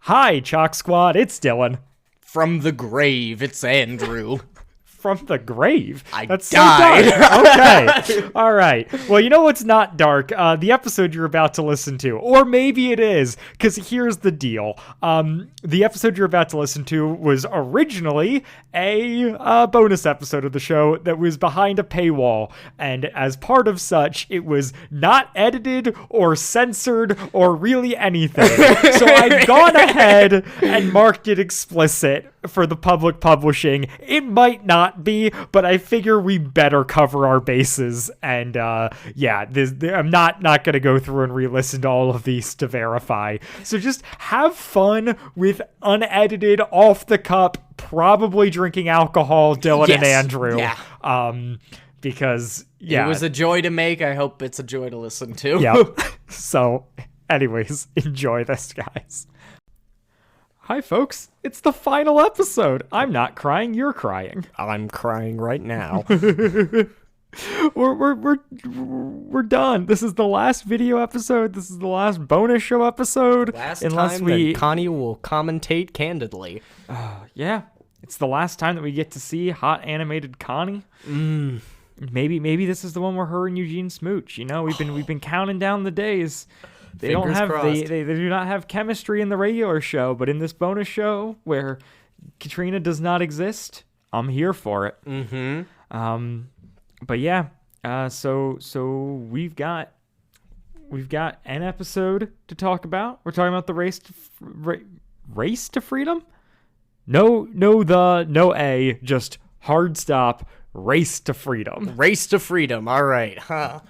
Hi, Chalk Squad, it's Dylan. From the grave, it's Andrew. From the grave? That's died. So dark. Okay. All right. Well, you know what's not dark? The episode you're about to listen to. Or maybe it is, because here's the deal. The episode you're about to listen to was originally a bonus episode of the show that was behind a paywall. And as part of such, it was not edited or censored or really anything. So I've gone ahead and marked it explicit for the public publishing. It might not be, but I figure we better cover our bases. And I'm not gonna go through and re-listen to all of these to verify. So just have fun with unedited, off the cup, probably drinking alcohol, Dylan and Andrew. Yeah. Because it was a joy to make. I hope it's a joy to listen to. Yep. So, anyways, enjoy this, guys. Hi, folks. It's the final episode. I'm not crying. You're crying. I'm crying right now. We're done. This is the last video episode. This is the last bonus show episode. Unless Connie will commentate candidly. Yeah. It's the last time that we get to see hot animated Connie. Maybe this is the one where her and Eugene smooch. You know, we've been counting down the days. They do not have chemistry in the regular show, but in this bonus show where Katrina does not exist, I'm here for it. But yeah, so we've got an episode to talk about. We're talking about the race to freedom. Just hard stop. Race to freedom. Race to freedom. All right.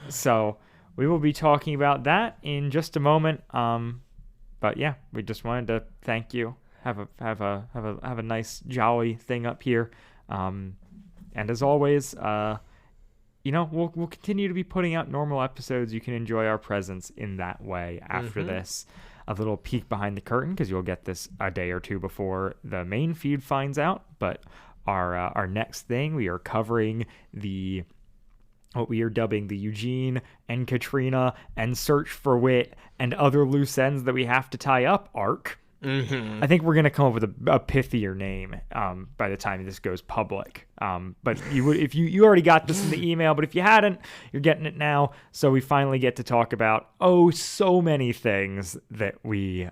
So we will be talking about that in just a moment. But yeah, we just wanted to thank you. Have a nice jolly thing up here. And as always, we'll continue to be putting out normal episodes. You can enjoy our presence in that way after this. A little peek behind the curtain, because you'll get this a day or two before the main feed finds out. But our next thing, we are covering what we are dubbing the Eugene and Katrina and Search for Wit and other loose ends that we have to tie up arc. I think we're going to come up with a pithier name by the time this goes public. But if you already got this in the email, but if you hadn't, you're getting it now. So we finally get to talk about, so many things that we...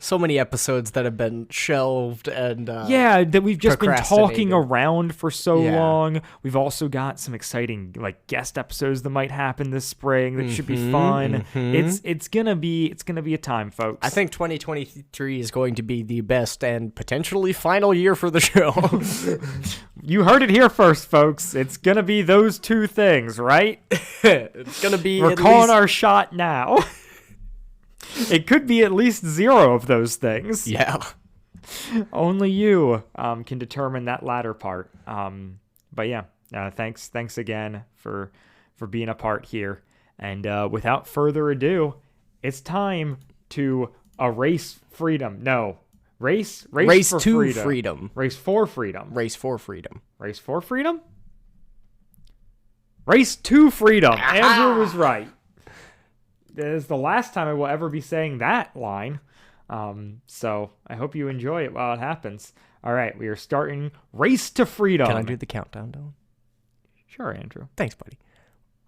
so many episodes that have been shelved and that we've just been talking around for so long. We've also got some exciting guest episodes that might happen this spring that should be fun. It's gonna be a time, folks. I think 2023 is going to be the best and potentially final year for the show. You heard it here first, folks. It's gonna be those two things, right? It's gonna be. We're calling our shot now. It could be at least 0 of those things. Yeah. Only you can determine that latter part. But yeah, thanks again for being a part here. And without further ado, it's time to erase freedom. No. Race to freedom. freedom. Race for freedom. Race for freedom. Race for freedom? Race to freedom. Andrew was right. This is the last time I will ever be saying that line. So I hope you enjoy it while it happens. All right, we are starting Race to Freedom. Can I do the countdown, Dylan? Sure, Andrew. Thanks, buddy.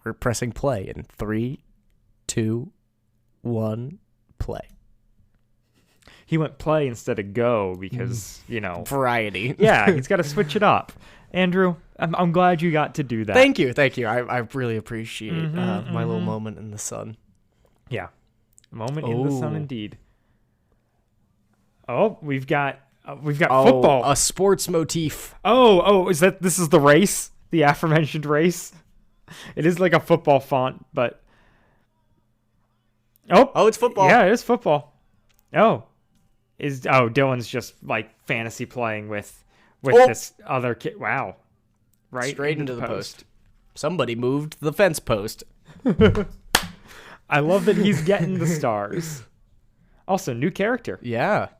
We're pressing play in 3, 2, 1, play. He went play instead of go because, variety. Yeah, he's got to switch it up. Andrew, I'm glad you got to do that. Thank you. I really appreciate my little moment in the sun. Yeah, moment in the sun, indeed. Oh, we've got football. A sports motif. This is the race, the aforementioned race. It is like a football font, but it's football. Yeah, it is football. Dylan's just fantasy playing with this other kid. Wow. Right straight into the post. Somebody moved the fence post. I love that he's getting the stars. Also, new character. Yeah.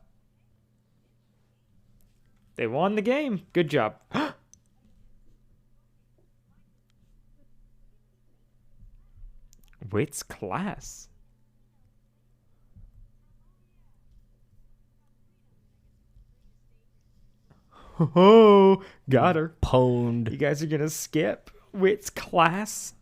They won the game. Good job. Wit's class. Oh, got her. Pwned. You guys are going to skip Wit's class?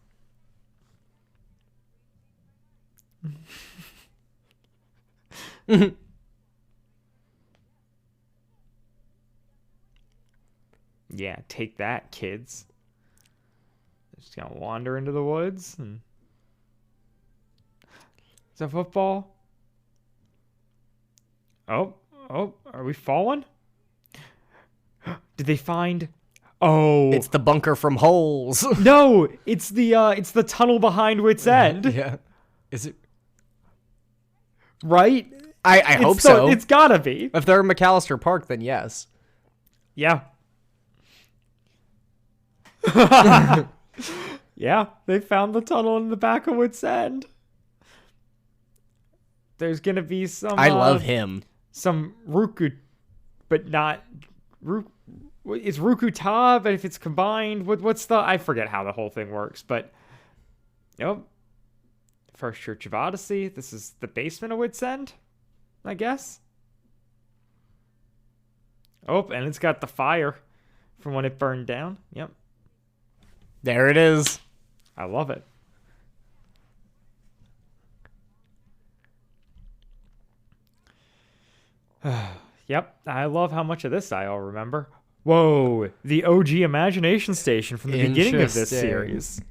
Yeah, take that, kids. They're just going to wander into the woods. And... Is that football? Oh, are we falling? Did they find... Oh. It's the bunker from Holes. No, it's the tunnel behind Wit's End. Yeah. Is it? Right? I hope so. It's gotta be. If they're in McAllister Park, then yes. Yeah. Yeah, they found the tunnel in the back of Wit's End. There's gonna be some... I love him. Some Ruku, but not... It's Rukuta, but if it's combined, what's the... I forget how the whole thing works, but... Yep. First Church of Odyssey. This is the basement of Wit's End, I guess. Oh, and it's got the fire from when it burned down. Yep. There it is. I love it. Yep, I love how much of this I all remember. Whoa, the OG Imagination Station from the beginning of this series.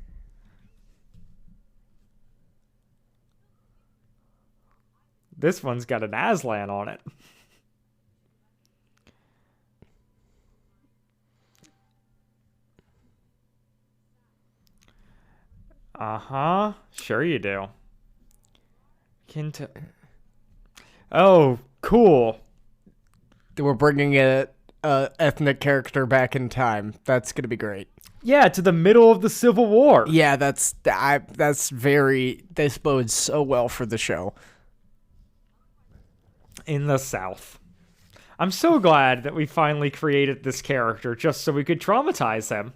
This one's got an Aslan on it. Uh-huh. Sure you do. Oh, cool. We're bringing a ethnic character back in time. That's gonna be great. Yeah, to the middle of the Civil War. Yeah, that's very... This bodes so well for the show. In the South. I'm so glad that we finally created this character just so we could traumatize him.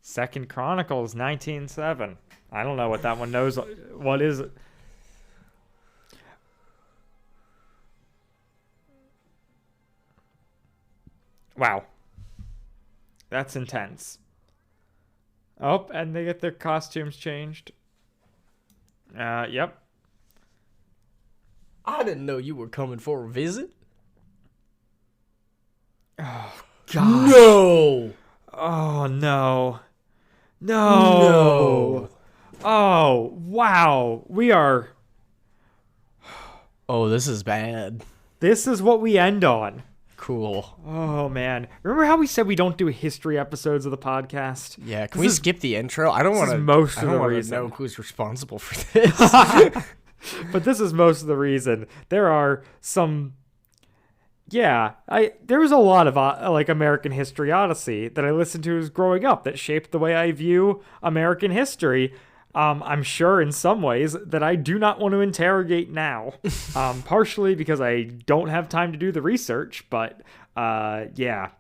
Second Chronicles 19:7. I don't know what that one knows. What is it? Wow. That's intense. Oh, and they get their costumes changed. Yep. I didn't know you were coming for a visit. Oh, gosh. No! Oh, no. No. Oh, wow. We are... Oh, this is bad. This is what we end on. Cool. Oh, man. Remember how we said we don't do history episodes of the podcast? Yeah, can we skip the intro? I don't want to know who's responsible for this. But this is most of the reason. There are some... Yeah, there was a lot of like American History Odyssey that I listened to as growing up that shaped the way I view American history. I'm sure in some ways that I do not want to interrogate now. Partially because I don't have time to do the research, but yeah.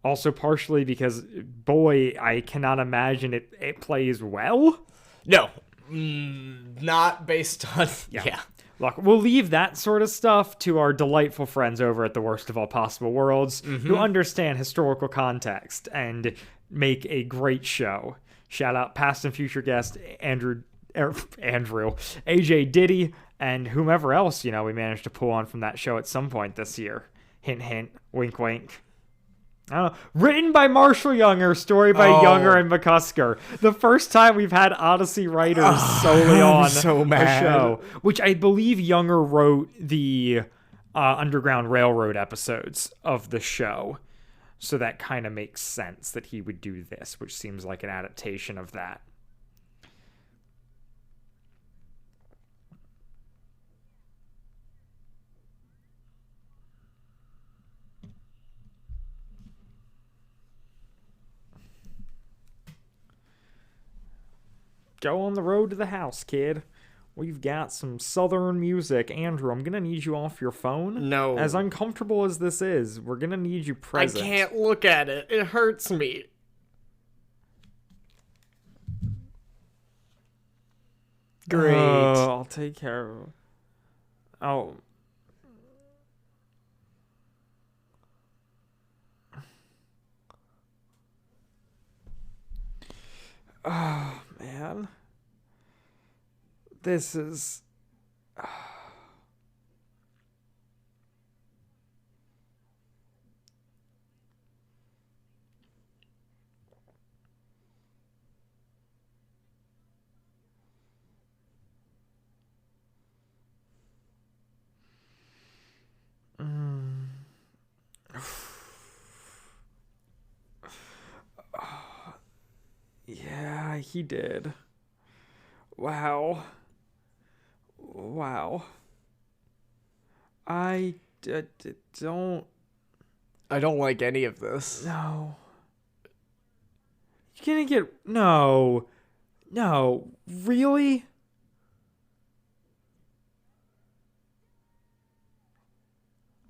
Also partially because, boy, I cannot imagine it plays well. No. Not based on... Yeah. Look, we'll leave that sort of stuff to our delightful friends over at the Worst of All Possible Worlds who understand historical context and make a great show. Shout out past and future guest Andrew, AJ Diddy, and whomever else, we managed to pull on from that show at some point this year. Hint, hint, wink, wink. I don't know. Written by Marshall Younger, story by Younger and McCusker. The first time we've had Odyssey writers solely on a show. Which I believe Younger wrote the Underground Railroad episodes of the show. So that kind of makes sense that he would do this, which seems like an adaptation of that. Go on the road to the house, kid. We've got some southern music. Andrew, I'm going to need you off your phone. No. As uncomfortable as this is, we're going to need you present. I can't look at it. It hurts me. Great. I'll take care of it. Oh. Oh, man. This is... Yeah, he did. Wow. Wow. Don't... I don't like any of this. No. You're gonna get... No. No. Really?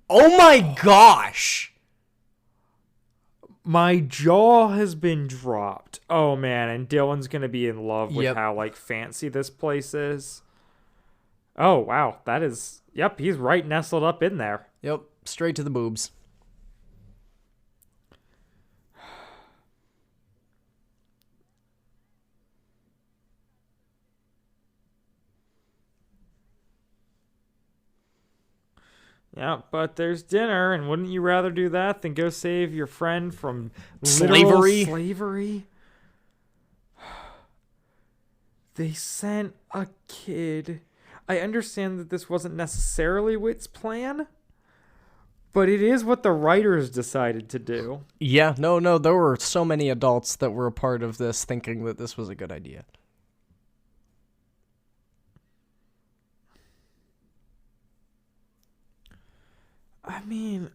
Oh my gosh! My jaw has been dropped. Oh, man. And Dylan's gonna be in love with how, like, fancy this place is. Oh, wow. That is... Yep, he's right nestled up in there. Yep, straight to the boobs. Yeah, but there's dinner, and wouldn't you rather do that than go save your friend from Slavery? Slavery? They sent a kid. I understand that this wasn't necessarily Wit's plan, but it is what the writers decided to do. Yeah, no, there were so many adults that were a part of this thinking that this was a good idea. I mean...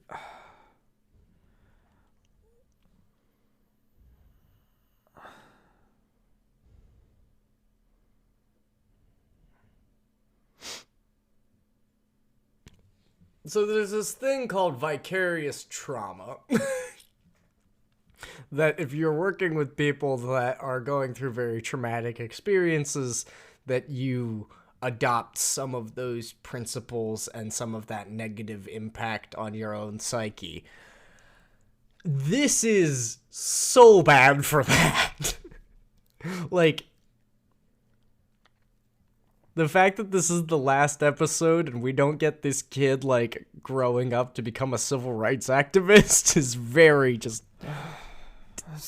So there's this thing called vicarious trauma. That if you're working with people that are going through very traumatic experiences, that you adopt some of those principles and some of that negative impact on your own psyche. This is so bad for that. Like, the fact that this is the last episode and we don't get this kid, like, growing up to become a civil rights activist is very just...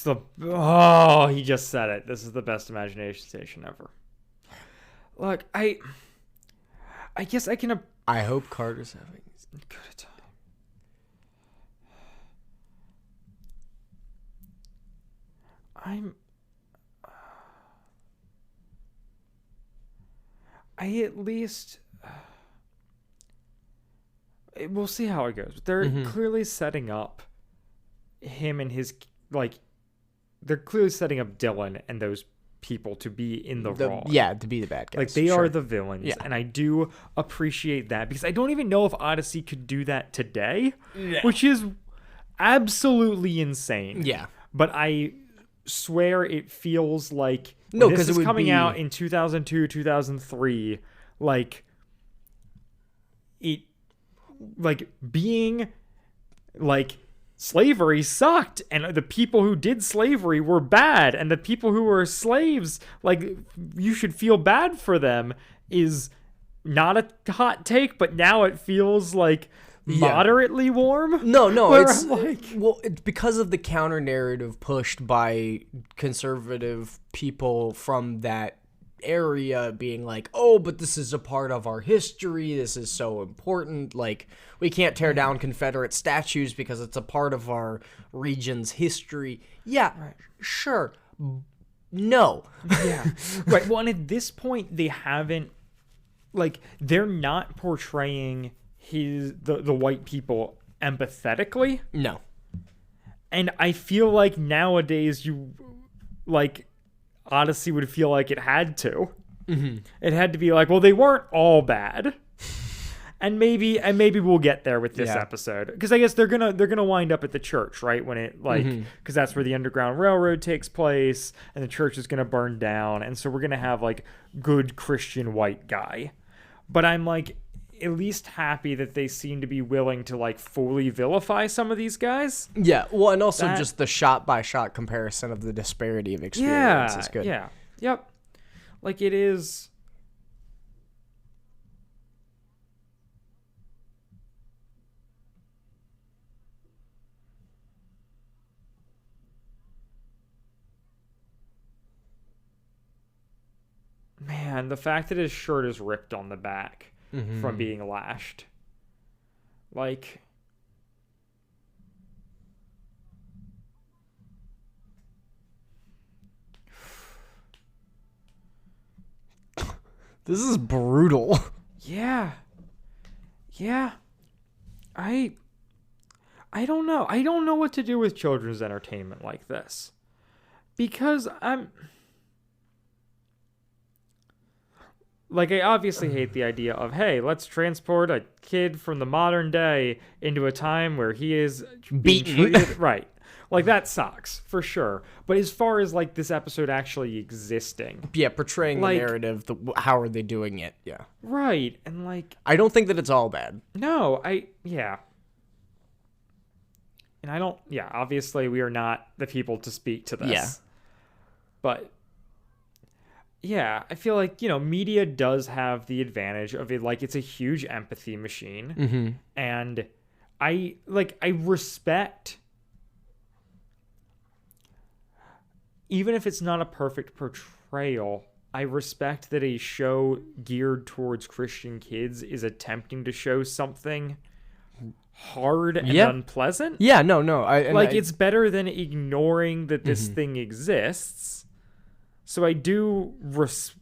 he just said it. This is the best imagination station ever. Look, I guess I can... I hope Carter's having good a time. I at least... We'll see how it goes. They're clearly setting up him and his... Like, they're clearly setting up Dylan and those people to be in the wrong. Yeah, to be the bad guys. Like, they are the villains. Yeah. And I do appreciate that because I don't even know if Odyssey could do that today, which is absolutely insane. Yeah. But I swear it feels like because this is coming out in 2002, 2003, like it, like being like slavery sucked and the people who did slavery were bad and the people who were slaves, like, you should feel bad for them is not a hot take, but now it feels like moderately warm. No, it's like... well, it's because of the counter narrative pushed by conservative people from that area being like, oh, but this is a part of our history, this is so important, like, we can't tear down Confederate statues because it's a part of our region's history. Yeah, right. Sure. No. Yeah. Right. Well, and at this point, they haven't, like, they're not portraying the white people empathetically. No. And I feel like nowadays Odyssey would feel like it had to. Mm-hmm. It had to be like, well, they weren't all bad. And maybe we'll get there with this episode, because I guess they're gonna wind up at the church, right? When it because that's where the Underground Railroad takes place, and the church is gonna burn down, and so we're gonna have like good Christian white guy. But I'm like, at least happy that they seem to be willing to like fully vilify some of these guys. Yeah, well, and also just the shot-by-shot comparison of the disparity of experience is good. Yeah, yep. Like it is. Man, the fact that his shirt is ripped on the back from being lashed. Like, this is brutal. Yeah. Yeah. I don't know. I don't know what to do with children's entertainment like this. Because like, I obviously hate the idea of, hey, let's transport a kid from the modern day into a time where he is being treated right. Like, that sucks, for sure. But as far as, like, this episode actually existing. Yeah, portraying the narrative, how are they doing it? Yeah. Right, and, like... I don't think that it's all bad. No, yeah. And I don't... Yeah, obviously we are not the people to speak to this. Yeah. But... Yeah, I feel like, you know, media does have the advantage of it. Like, it's a huge empathy machine. Mm-hmm. And I respect, even if it's not a perfect portrayal, I respect that a show geared towards Christian kids is attempting to show something hard and unpleasant. Yeah, no. It's better than ignoring that this thing exists. So I do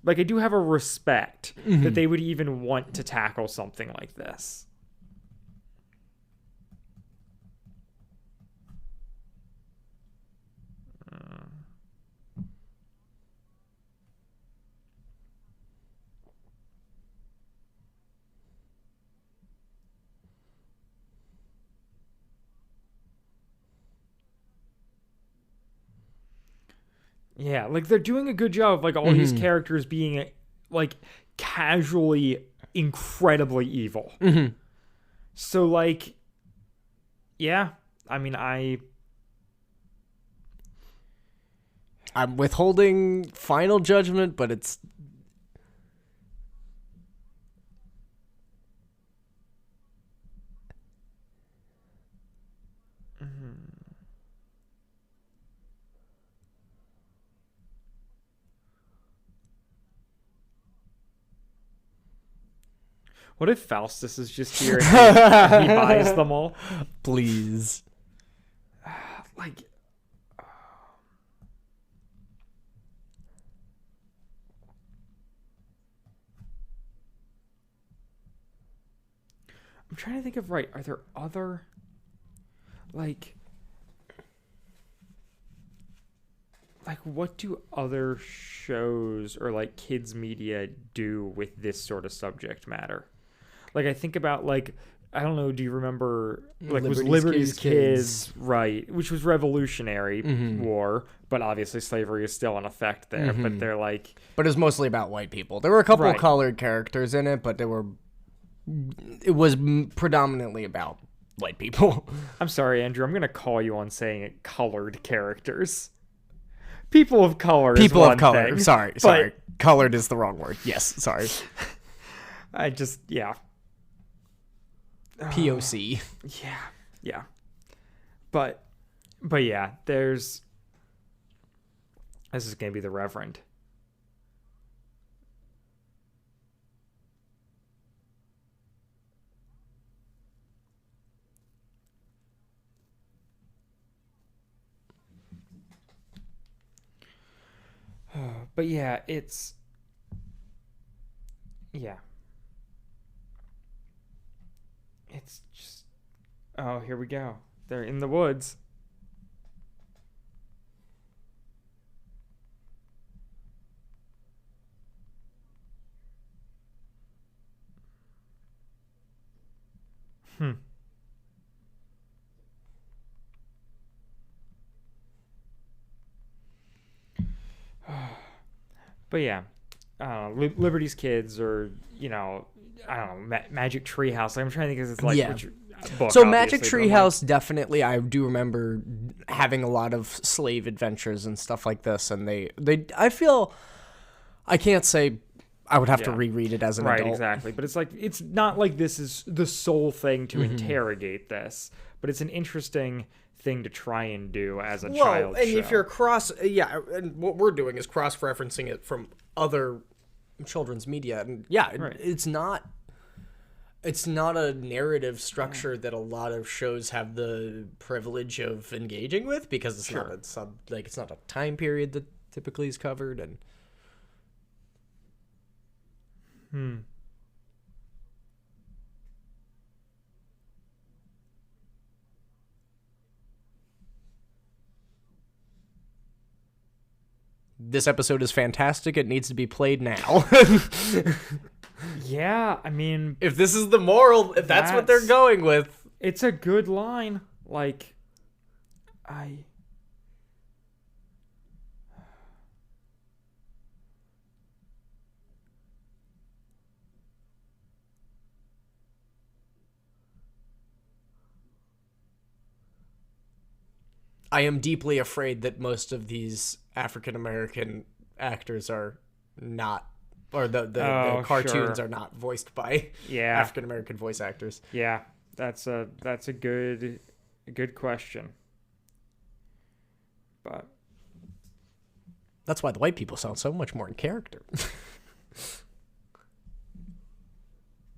have a respect that they would even want to tackle something like this. Yeah, like they're doing a good job of like all these characters being like casually incredibly evil. So like, yeah, I mean, I'm withholding final judgment, but it's... What if Faustus is just here and he buys them all? Please. Like... I'm trying to think of, are there other, like what do other shows or like kids media do with this sort of subject matter? Like, I think about, like, I don't know, do you remember, like, was Liberty's Kids, right, which was Revolutionary War, but obviously slavery is still in effect there, but they're like... But it was mostly about white people. There were a couple of colored characters in it, but it was predominantly about white people. I'm sorry, Andrew, I'm going to call you on saying it, colored characters. People of color is one thing. Sorry. Colored is the wrong word. Yes, sorry. Yeah. POC. Yeah. But yeah, this is going to be the Reverend. But yeah, it's... Yeah. It's just... Oh, here we go. They're in the woods. But yeah, Liberty's Kids, or, you know, I don't know, Magic Treehouse. Like, I'm trying to think of it's like Yeah. which book. So Magic obviously, but I'm Treehouse, definitely, I do remember having a lot of slave adventures and stuff like this, and I feel, I can't say I would have to Yeah. reread it as an Right, adult. exactly. But it's like, it's not like this is the sole thing to Mm-hmm. interrogate this, but it's an interesting thing to try and do as a Well, child and show. if you're and what we're doing is cross-referencing it from other children's media, and Right. it's not a narrative structure that a lot of shows have the privilege of engaging with, because it's not it's not a time period that typically is covered. And this episode is fantastic. It needs to be played now. Yeah, I mean, If this is the moral, if that's what they're That's- going with. it's a good line. Like, I am deeply afraid that most of these African American actors are not, or the Oh, cartoons sure. are not voiced by Yeah. African American voice actors. yeah, that's a good question. But That's why the white people sound so much more in character.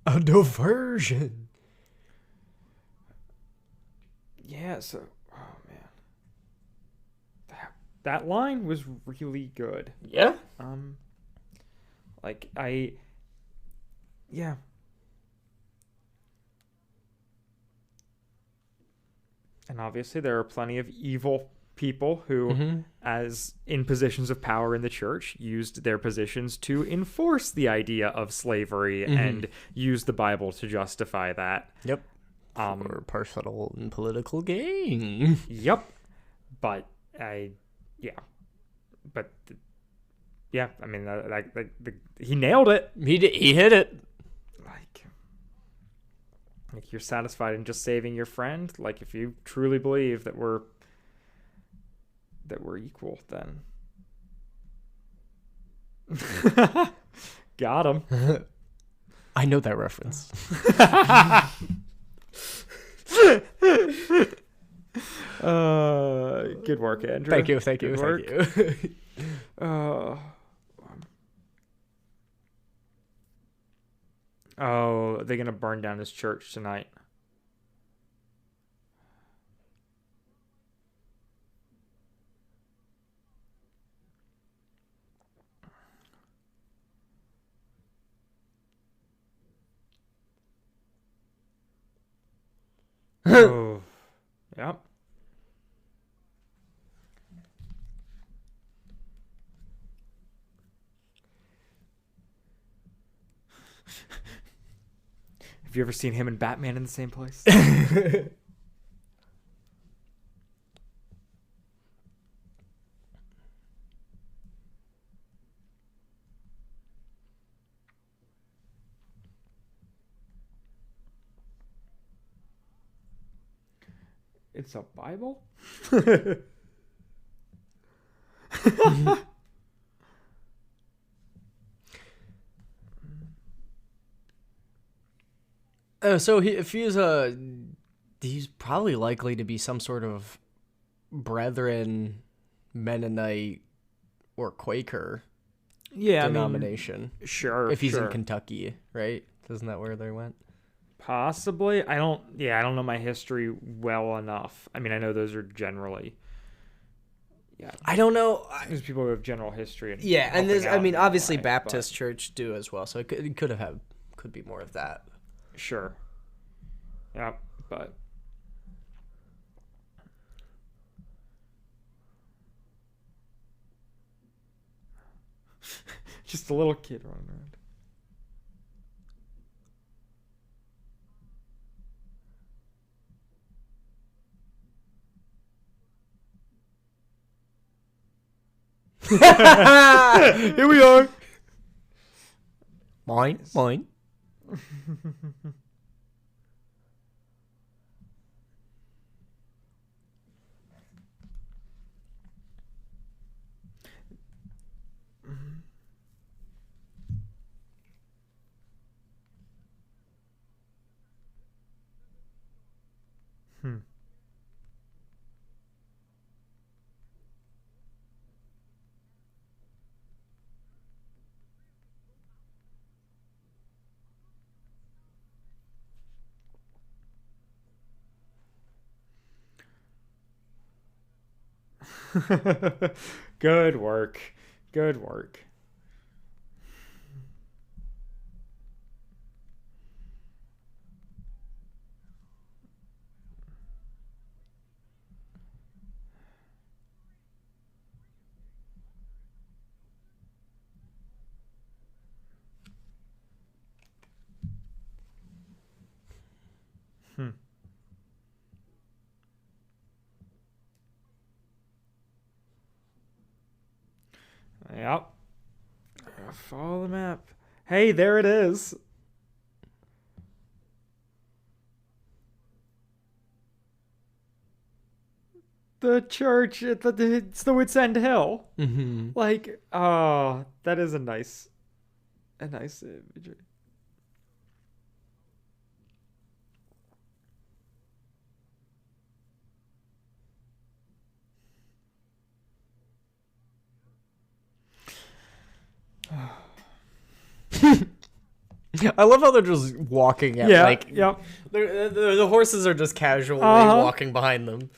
A diversion. yeah, so oh man. That line was really good. Yeah. Like yeah. And obviously there are plenty of evil people who, as in positions of power in the church, used their positions to enforce the idea of slavery and use the Bible to justify that. Yep. For personal and political gain. Yep. But yeah, I mean, he nailed it. He hit it. Like you're satisfied in just saving your friend. Like if you truly believe that we're equal, then got him. I know that reference. Good work, Andrew. Thank you. Good work. Oh, they're gonna burn down his church tonight. Oh, yep. Have you ever seen him and Batman in the same place? It's a Bible? So if he's he's probably likely to be some sort of Brethren, Mennonite, or Quaker denomination. Sure. If he's in sure. Kentucky, right? Isn't that where they went? Possibly. I don't know my history well enough. I mean, I know those are generally. Yeah. I don't know. There's people who have general history. And Yeah, and there's, helping I mean, out in obviously that way, Baptist Church do as well, so it could be more of that. but sure. Yeah, but. Just a little kid running around. Here we are. Mine. Hmm. Good work. Good work. Hmm. Yep. Follow the map. Hey, there it is. The church. It's the Wits End Hill. Mm-hmm. Like, oh, that is a nice imagery. I love how they're just walking at Yeah. like Yep. the horses are just casually Uh-huh. walking behind them.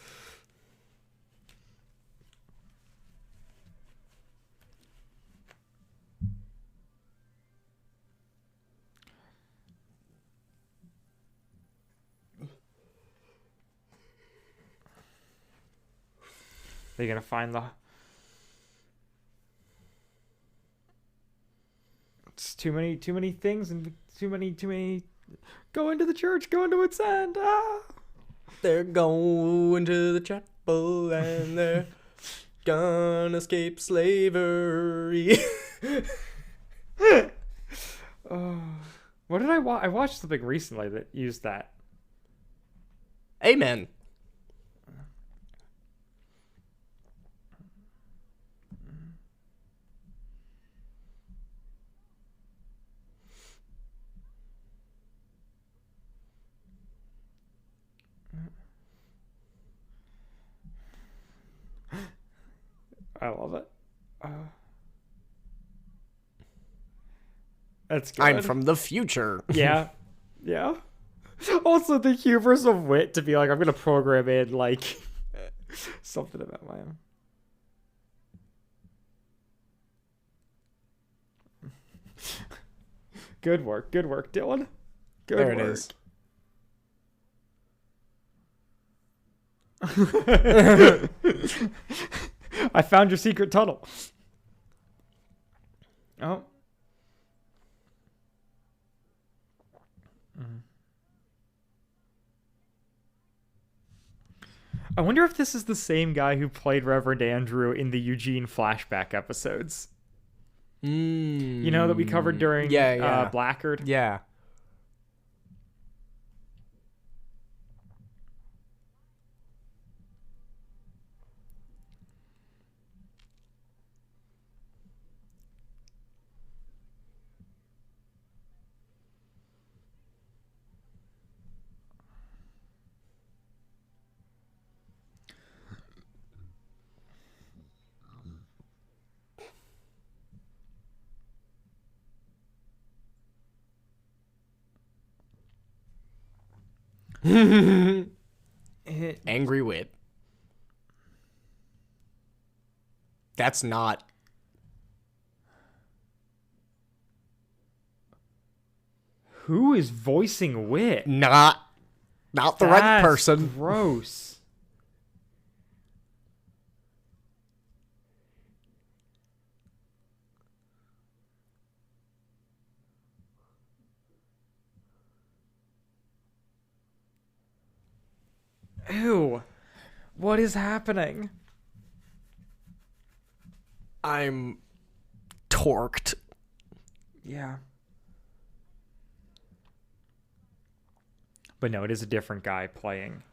They're gonna find the. It's too many things and too many. Go into the church. Go into its end. Ah. They're going to the chapel and they're gonna escape slavery. Oh. What did I watch? I watched something recently that used that. Amen. I love it. That's good. I'm from the future. Yeah. Yeah. Also, the hubris of Wit to be like, I'm gonna program in like something about my own. Good work, Dylan. Good There it work. is. I found your secret tunnel. Oh. I wonder if this is the same guy who played Reverend Andrew in the Eugene flashback episodes. You know, that we covered during Blackguard? Yeah. Angry Wit. That's not. Who is voicing Wit? Not the right That's person. Gross. Ew. What is happening? I'm torqued. Yeah. But no, it is a different guy playing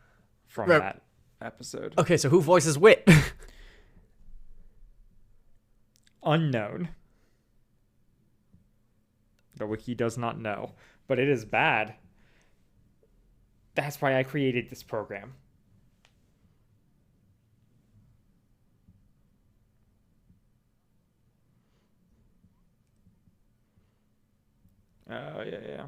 from Right. that episode. Okay, so who voices Wit? Unknown. The wiki does not know, but it is bad. That's why I created this program. Oh, yeah.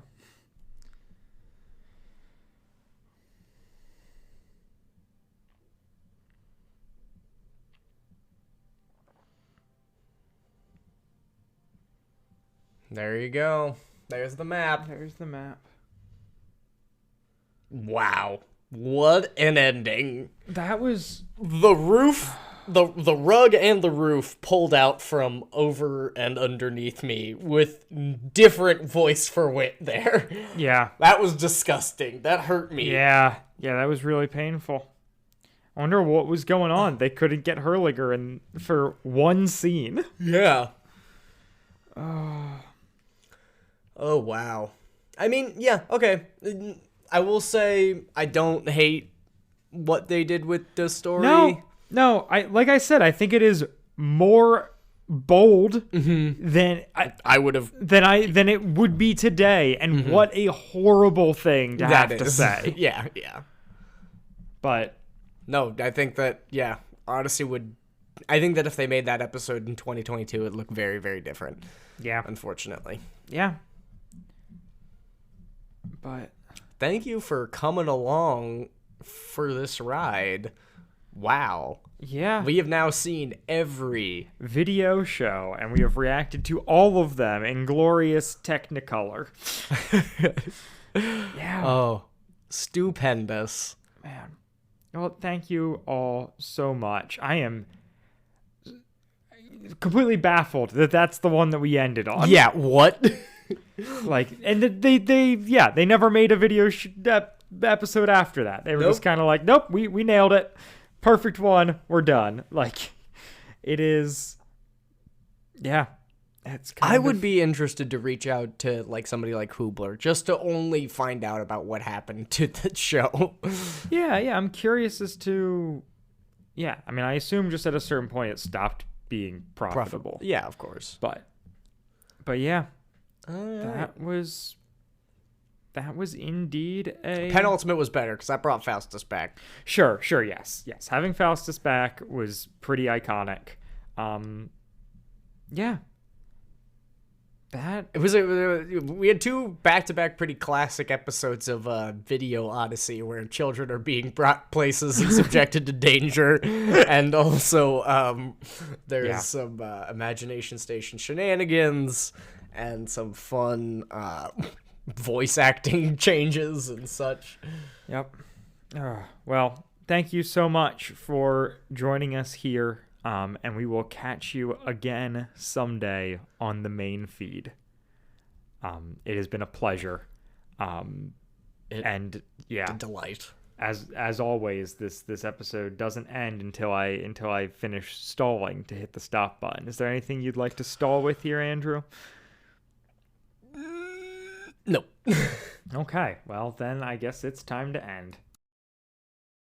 There you go. There's the map. There's the map. Wow. What an ending. That was... The roof, the rug and the roof pulled out from over and underneath me with different voice for Wit there. Yeah. That was disgusting. That hurt me. Yeah, that was really painful. I wonder what was going on. They couldn't get Hurliger in for one scene. Yeah. Oh, wow. I mean, yeah, okay. I will say I don't hate what they did with the story. No. Like I said, I think it is more bold than I would have. than it would be today. And what a horrible thing to have to say. Yeah. But No, I think that, yeah, honestly I think that if they made that episode in 2022, it'd look very, very different. yeah, Unfortunately. yeah. But Thank you for coming along for this ride. Wow. yeah, We have now seen every... video show, and we have reacted to all of them in glorious Technicolor. Yeah. Oh, stupendous. Man. Well, thank you all so much. I am completely baffled that that's the one that we ended on. Yeah, what? Like, and they never made a video episode after that. They were Nope. just kind of like, nope, we nailed it. Perfect one. We're done. Like, it is. Yeah. It's kind I of, would be interested to reach out to like somebody like Hoobler just to only find out about what happened to the show. Yeah. I'm curious as to. Yeah. I mean, I assume just at a certain point it stopped being profitable. Yeah, of course. But yeah. Right. That was indeed a Penultimate was better because that brought Faustus back. Sure, yes. Having Faustus back was pretty iconic. Yeah. That It was we had two back-to-back pretty classic episodes of Video Odyssey where children are being brought places and subjected to danger, and also there's some Imagination Station shenanigans and some fun voice acting changes and such. Yep. Well, thank you so much for joining us here. And we will catch you again someday on the main feed. It has been a pleasure. And yeah, Delight. as always, this episode doesn't end until I finish stalling to hit the stop button. Is there anything you'd like to stall with here, Andrew? No. Okay, well then I guess it's time to end.